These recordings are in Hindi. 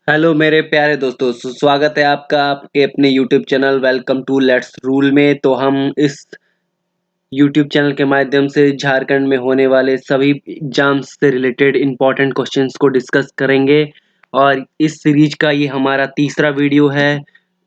हेलो मेरे प्यारे दोस्तों, स्वागत है आपका आपके अपने YouTube channel welcome to let's rule में। तो हम इस यूट्यूब चैनल के माध्यम से झारखंड में होने वाले सभी एग्जाम्स से रिलेटेड इम्पोर्टेंट क्वेश्चंस को डिस्कस करेंगे और इस सीरीज का ये हमारा तीसरा वीडियो है।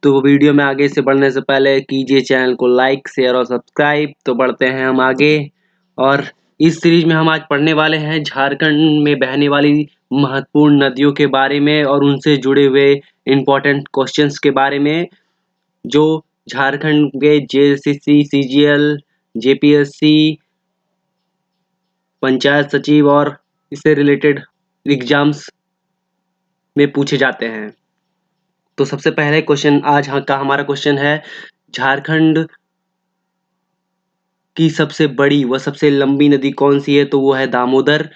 तो वीडियो में आगे से बढ़ने से पहले कीजिए चैनल को लाइक, शेयर और सब्सक्राइब। तो बढ़ते हैं हम आगे और इस सीरीज में हम आज पढ़ने वाले हैं झारखंड में बहने वाली महत्वपूर्ण नदियों के बारे में और उनसे जुड़े हुए इम्पोर्टेंट क्वेश्चंस के बारे में, जो झारखंड के जेएसएससी, सीजीएल, जेपीएससी, पंचायत सचिव और इससे रिलेटेड एग्जाम्स में पूछे जाते हैं। तो सबसे पहले क्वेश्चन आज का हमारा क्वेश्चन है, झारखंड की सबसे बड़ी व सबसे लंबी नदी कौन सी है? तो वो है दामोदर।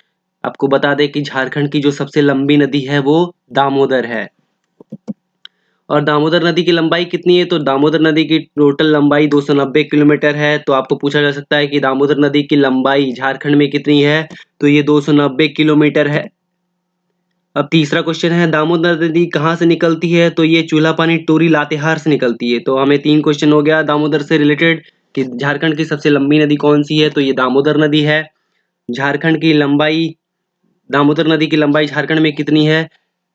आपको बता दें कि झारखंड की जो सबसे लंबी नदी है वो दामोदर है। और दामोदर नदी की लंबाई कितनी है? तो दामोदर नदी की टोटल लंबाई 290 किलोमीटर है। तो आपको पूछा जा सकता है कि दामोदर नदी की लंबाई झारखंड में कितनी है? तो ये 290 किलोमीटर है। अब तीसरा क्वेश्चन है, दामोदर नदी कहाँ से निकलती है? तो ये चूल्हापानी, टोरी, लातेहार से निकलती है। तो हमें 3 क्वेश्चन हो गया दामोदर से रिलेटेड कि झारखंड की सबसे लंबी नदी कौन सी है? तो ये दामोदर नदी है। झारखंड की लंबाई, दामोदर नदी की लंबाई झारखंड में कितनी है?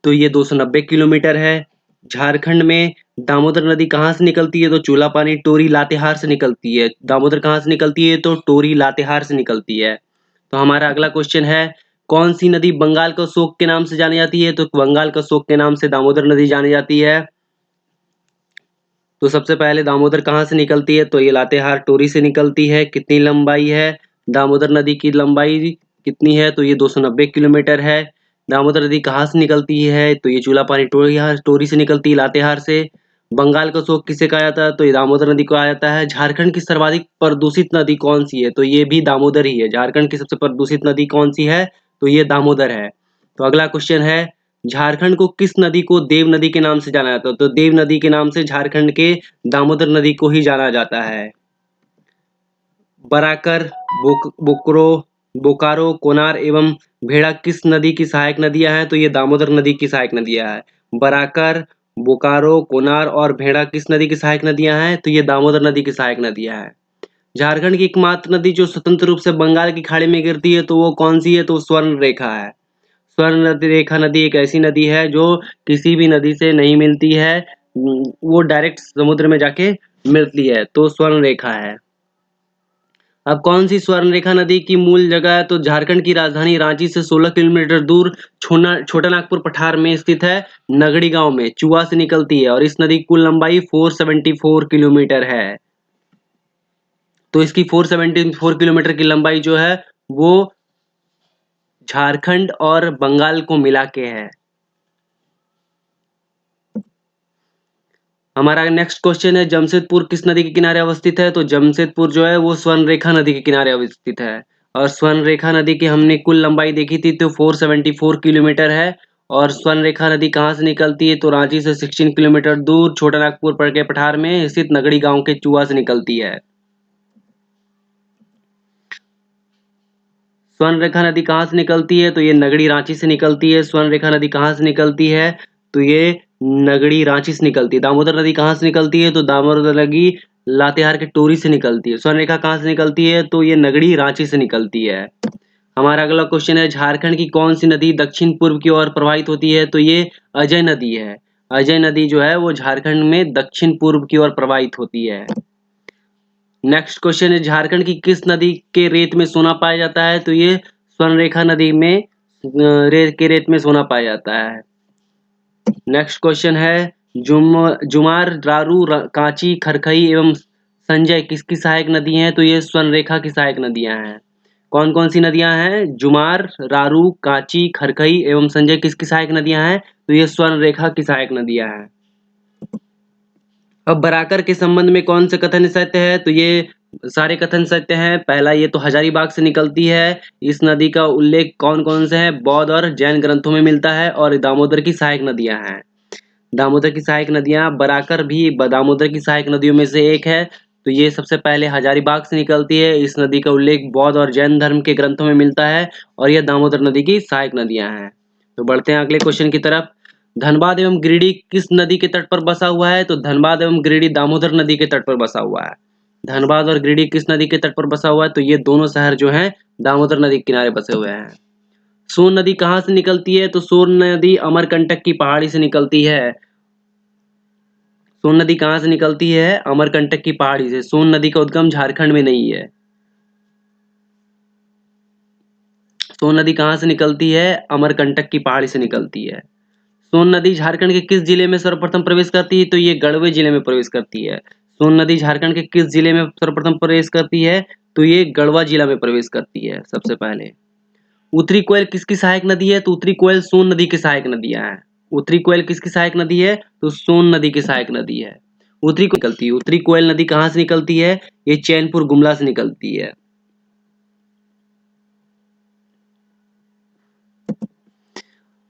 तो ये 290 किलोमीटर है। झारखंड में दामोदर नदी कहाँ से निकलती है? तो चूल्हापानी, टोरी, लातेहार से निकलती है। दामोदर कहाँ से निकलती है? तो टोरी, लातेहार से निकलती है। तो हमारा अगला क्वेश्चन है, कौन सी नदी बंगाल का शोक के नाम से जानी जाती है? तो बंगाल का शोक के नाम से दामोदर नदी जानी जाती है। तो सबसे पहले दामोदर कहाँ से निकलती है? तो ये लातेहार, टोरी से निकलती है। कितनी लंबाई है दामोदर नदी की? लंबाई कितनी है? तो ये 290 किलोमीटर है। दामोदर नदी कहाँ से निकलती है? तो ये चूल्हापानी, टोरी से निकलती है, लातेहार से। बंगाल का शोक किसे कहा जाता है? तो ये दामोदर नदी को कहा जाता है। झारखंड की सर्वाधिक प्रदूषित नदी कौन सी है? तो ये भी दामोदर ही है। झारखंड की सबसे प्रदूषित नदी कौन सी है? तो ये दामोदर है। तो अगला क्वेश्चन है, झारखंड को किस नदी को देव नदी के नाम से जाना जाता है? तो देव नदी के नाम से झारखंड के दामोदर नदी को ही जाना जाता है। बराकर, बोकारो, कोनार एवं भेड़ा किस नदी की सहायक नदियां हैं? तो ये दामोदर नदी की सहायक नदियां हैं। बराकर, बोकारो, कोनार और भेड़ा किस नदी की सहायक नदियां हैं? तो ये दामोदर नदी की सहायक नदियां हैं। झारखंड की एकमात्र नदी जो स्वतंत्र रूप से बंगाल की खाड़ी में गिरती है, तो वो कौन सी है? तो स्वर्ण रेखा है। स्वर्ण रेखा नदी एक ऐसी नदी है जो किसी भी नदी से नहीं मिलती है, वो डायरेक्ट समुद्र में जाके मिलती है। तो स्वर्ण रेखा है। अब कौन सी स्वर्ण रेखा नदी की मूल जगह है? तो झारखंड की राजधानी रांची से 16 किलोमीटर दूर छोटा नागपुर पठार में स्थित है, नगड़ी गांव में चुआ से निकलती है और इस नदी की कुल लंबाई 474 किलोमीटर है। तो इसकी 474 किलोमीटर की लंबाई जो है वो झारखंड और बंगाल को मिला के है। हमारा नेक्स्ट क्वेश्चन है, जमशेदपुर किस नदी के किनारे अवस्थित है? तो जमशेदपुर जो है वो स्वर्ण रेखा नदी के किनारे अवस्थित है। और स्वर्ण रेखा नदी की हमने कुल लंबाई देखी थी तो 474 किलोमीटर है। और स्वर्ण रेखा नदी कहाँ से निकलती है? तो रांची से 16 किलोमीटर दूर छोटा नागपुर के पठार में स्थित नगड़ी गांव के चुआ से निकलती है। स्वर्ण रेखा नदी कहाँ से निकलती है? तो ये नगड़ी रांची से निकलती है। स्वर्ण रेखा नदी कहाँ से निकलती है? तो ये नगड़ी रांची से निकलती है। दामोदर नदी कहाँ से निकलती है? तो दामोदर नदी लातेहार के टोरी से निकलती है। स्वर्ण रेखा कहाँ से निकलती है? तो ये नगड़ी रांची से निकलती है। हमारा अगला क्वेश्चन है, झारखंड की कौन सी नदी दक्षिण पूर्व की ओर प्रवाहित होती है? तो ये अजय नदी है। अजय नदी जो है वो झारखंड में दक्षिण पूर्व की ओर प्रवाहित होती है। नेक्स्ट क्वेश्चन है, झारखंड की किस नदी के रेत में सोना पाया जाता है? तो ये स्वर्ण रेखा नदी में रेत में सोना पाया जाता है। नेक्स्ट क्वेश्चन है, जुमार, रारू, कांची, खरखई एवं संजय किसकी सहायक नदी हैं? तो ये स्वर्ण रेखा की सहायक नदियां हैं। कौन कौन सी नदियां हैं? जुमार, रारू, कांची, खरखई एवं संजय किसकी सहायक नदियां हैं? तो ये स्वर्ण रेखा की सहायक नदियां हैं। अब बराकर के संबंध में कौन से कथन सत्य है? तो ये सारे कथन सत्य हैं। पहला, ये तो हजारीबाग से निकलती है। इस नदी का उल्लेख कौन कौन से है? बौद्ध और जैन ग्रंथों में मिलता है। और दामोदर की सहायक नदियां हैं। दामोदर की सहायक नदियां, बराकर भी दामोदर की सहायक नदियों में से एक है। तो ये सबसे पहले हजारीबाग से निकलती है। इस नदी का उल्लेख बौद्ध और जैन धर्म के ग्रंथों में मिलता है और यह दामोदर नदी की सहायक नदियां हैं। तो बढ़ते हैं अगले क्वेश्चन की तरफ। धनबाद एवं गिरिडीह किस नदी के तट पर बसा हुआ है? तो धनबाद एवं गिरिडीह दामोदर नदी के तट पर बसा हुआ है। धनबाद और गिरिडीह किस नदी के तट पर बसा हुआ है? तो ये दोनों शहर जो हैं दामोदर नदी के किनारे बसे हुए हैं। सोन नदी कहाँ से निकलती है? तो सोन नदी अमरकंटक की पहाड़ी से निकलती है। सोन नदी कहाँ से निकलती है? अमरकंटक की पहाड़ी से। सोन नदी का उद्गम झारखंड में नहीं है। सोन नदी कहाँ से निकलती है? अमरकंटक की पहाड़ी से निकलती है। सोन नदी झारखंड के किस जिले में सर्वप्रथम प्रवेश करती है? तो ये गढ़वे जिले में प्रवेश करती है। सोन नदी झारखंड के किस जिले में सर्वप्रथम प्रवेश करती है? तो ये गढ़वा जिला में प्रवेश करती है सबसे पहले। उत्तरी कोयल किसकी सहायक नदी है? तो उत्तरी कोयल सोन नदी की सहायक नदियां हैं। उत्तरी कोयल किसकी सहायक नदी है? तो सोन नदी की सहायक नदी है। उत्तरी कोयल निकलती है। उत्तरी कोयल नदी कहाँ से निकलती है? ये चैनपुर गुमला से निकलती है।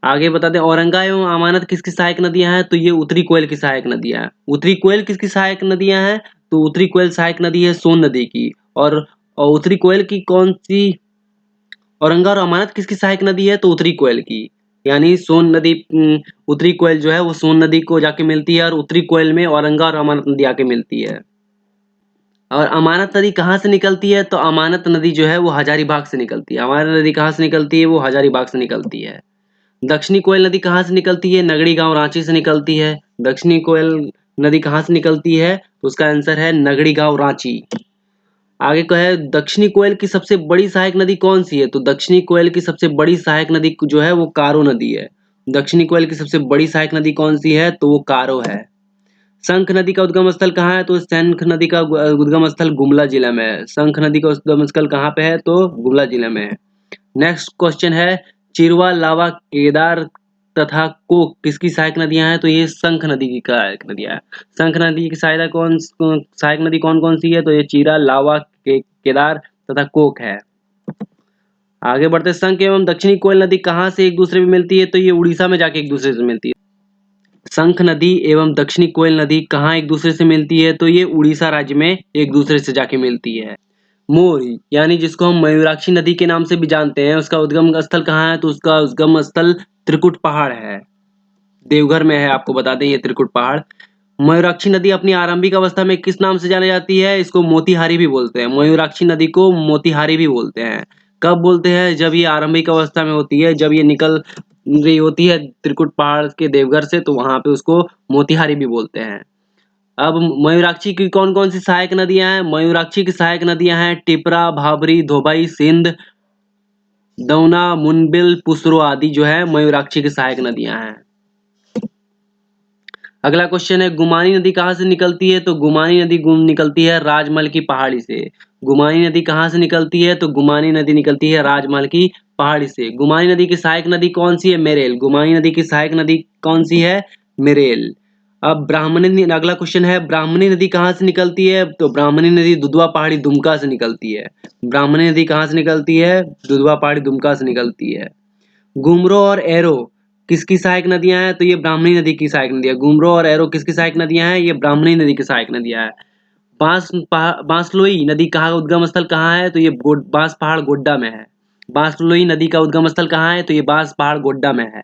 आगे बता दें औरंगा एवं अमानत किसकी सहायक नदियां हैं? तो ये उत्तरी कोयल की सहायक नदियां हैं। उत्तरी कोयल किसकी सहायक नदियां हैं? तो उत्तरी कोयल सहायक नदी है सोन नदी की। और उत्तरी कोयल की कौन सी औरंगा और अमानत किसकी सहायक नदी है? तो उत्तरी कोयल की। यानी सोन नदी उत्तरी कोयल जो है वो सोन नदी को जाके मिलती है और उत्तरी कोयल में औरंगा और अमानत नदी आके मिलती है। और अमानत नदी कहाँ से निकलती है? तो अमानत नदी जो है वो हजारीबाग से निकलती है। अमानत नदी कहाँ से निकलती है? वो हजारीबाग से निकलती है। दक्षिणी कोयल नदी कहाँ से निकलती है? नगड़ी गांव रांची से निकलती है। दक्षिणी कोयल नदी कहाँ से निकलती है? तो उसका आंसर है नगड़ी गांव रांची। आगे का है दक्षिणी कोयल की सबसे बड़ी सहायक नदी कौन सी है? तो दक्षिणी कोयल की सबसे बड़ी सहायक नदी जो है वो कारो नदी है। दक्षिणी कोयल की सबसे बड़ी सहायक नदी कौन सी है? तो वो कारो है। शंख नदी का उद्गम स्थल कहाँ है? तो शंख नदी का उद्गम स्थल गुमला जिला में है। शंख नदी का उद्गम स्थल कहाँ पे है? तो गुमला जिले में है। नेक्स्ट क्वेश्चन है चिरवा लावा केदार तथा कोक किसकी सहायक नदियां हैं? तो ये शंख नदी की सहायक नदियां हैं। शंख नदी की सहायक नदी कौन कौन सी है? तो ये चीरा लावा केदार तथा कोक है। आगे बढ़ते शंख एवं दक्षिणी कोयल नदी कहाँ से एक दूसरे में मिलती है? तो ये उड़ीसा में जाके एक दूसरे से मिलती है। शंख नदी एवं दक्षिणी कोयल नदी कहाँ एक दूसरे से मिलती है? तो ये उड़ीसा राज्य में एक दूसरे से जाके मिलती है। मोरी यानी जिसको हम मयूराक्षी नदी के नाम से भी जानते हैं उसका उद्गम स्थल कहाँ है? तो उसका उद्गम स्थल त्रिकुट पहाड़ है। देवघर में है। आपको बता दें ये त्रिकुट पहाड़। मयूराक्षी नदी अपनी आरंभिक अवस्था में किस नाम से जानी जाती है? इसको मोतीहारी भी बोलते हैं। मयूराक्षी नदी को मोतीहारी भी बोलते हैं। कब बोलते हैं? जब ये आरंभिक अवस्था में होती है, जब ये निकल रही होती है त्रिकुट पहाड़ के देवघर से, तो वहां पे उसको मोतीहारी भी बोलते हैं। अब मयूराक्षी की कौन कौन सी सहायक नदियां हैं? मयूराक्षी की सहायक नदियां हैं टिपरा, भाबरी, धोबाई, सिंध, दौना, मुनबिल, पुसरो आदि जो है मयूराक्षी की सहायक नदियां हैं। अगला क्वेश्चन है गुमानी नदी कहाँ से निकलती है? तो गुमानी नदी निकलती है राजमहल की पहाड़ी से। गुमानी नदी कहाँ से निकलती है? तो गुमानी नदी निकलती है राजमहल की पहाड़ी से। गुमानी नदी की सहायक नदी कौन सी है? मेरेल। गुमानी नदी की सहायक नदी कौन सी है? मेरेल। अब ब्राह्मणी अगला क्वेश्चन है ब्राह्मणी नदी कहाँ से निकलती है? तो ब्राह्मणी नदी दुधवा पहाड़ी दुमका से निकलती है। ब्राह्मणी नदी कहाँ से निकलती है? दुधवा पहाड़ी दुमका से निकलती है। गुमरो और एरो किसकी सहायक नदियां हैं? तो ये ब्राह्मणी नदी की सहायक नदियां। गुमरो और एरो किसकी सहायक नदियां हैं? ये ब्राह्मणी नदी की सहायक नदियां हैं। बांसलोई नदी कहाँ उद्गम स्थल कहाँ है? तो ये बांस पहाड़ गोड्डा में है। बांसलोई नदी का उद्गम स्थल कहाँ है? तो ये बांस पहाड़ गोड्डा में है।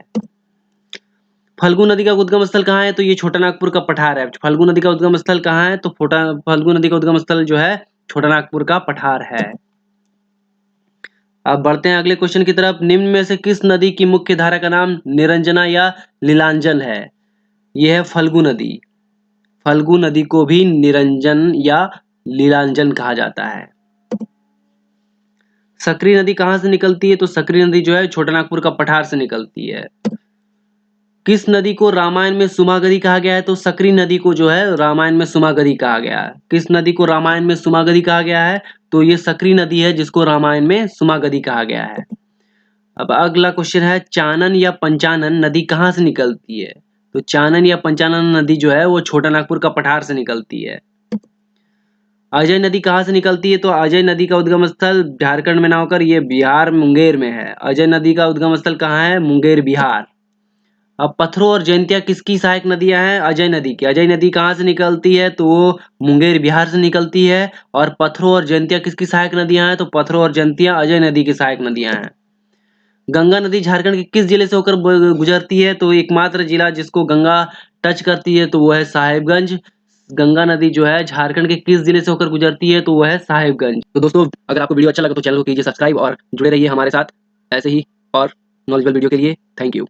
फल्गु नदी का उद्गम स्थल कहाँ है? तो ये छोटा नागपुर का पठार है। फल्गु नदी का उद्गम स्थल कहाँ है? तो फल्गु नदी का उद्गम स्थल जो है छोटा नागपुर का पठार है। अब बढ़ते हैं अगले क्वेश्चन की तरफ। निम्न में से किस नदी की मुख्य धारा का नाम निरंजना या लीलांजन है? यह है फल्गु नदी। फल्गु नदी को भी निरंजन या लीलांजन कहा जाता है। सकरी नदी कहाँ से निकलती है? तो सकरी नदी जो है छोटा नागपुर का पठार से निकलती है। किस नदी को रामायण में सुमागरी कहा गया है? तो सकरी नदी को जो है रामायण में सुमागरी कहा गया है। किस नदी को रामायण में सुमागरी कहा गया है? तो ये सकरी नदी है जिसको रामायण में सुमागरी कहा गया है। अब अगला क्वेश्चन है चानन या पंचानन नदी कहाँ से निकलती है? तो चानन या पंचानन नदी जो है वो छोटा नागपुर का पठार से निकलती है। अजय नदी कहाँ से निकलती है? तो अजय नदी का उद्गम स्थल झारखंड में ना होकर ये बिहार मुंगेर में है। अजय नदी का उद्गम स्थल कहाँ है? मुंगेर बिहार। अब पत्थरों और जयंतिया किसकी सहायक नदियां हैं? अजय नदी की। अजय नदी कहाँ से निकलती है? तो वो मुंगेर बिहार से निकलती है। और पत्थरों और जयंतिया किसकी सहायक नदियां हैं? तो पत्थरों और जयंतिया अजय नदी की सहायक नदियां हैं। गंगा नदी झारखंड के किस जिले से होकर गुजरती है? तो एकमात्र जिला जिसको गंगा टच करती है तो वो है साहिबगंज। गंगा नदी जो है झारखंड के किस जिले से होकर गुजरती है? तो वो है साहिबगंज। तो दोस्तों, अगर आपको वीडियो अच्छा लगा तो चैनल को कीजिए सब्सक्राइब और जुड़े रहिए हमारे साथ ऐसे ही और नॉलेजेबल वीडियो के लिए। Thank you.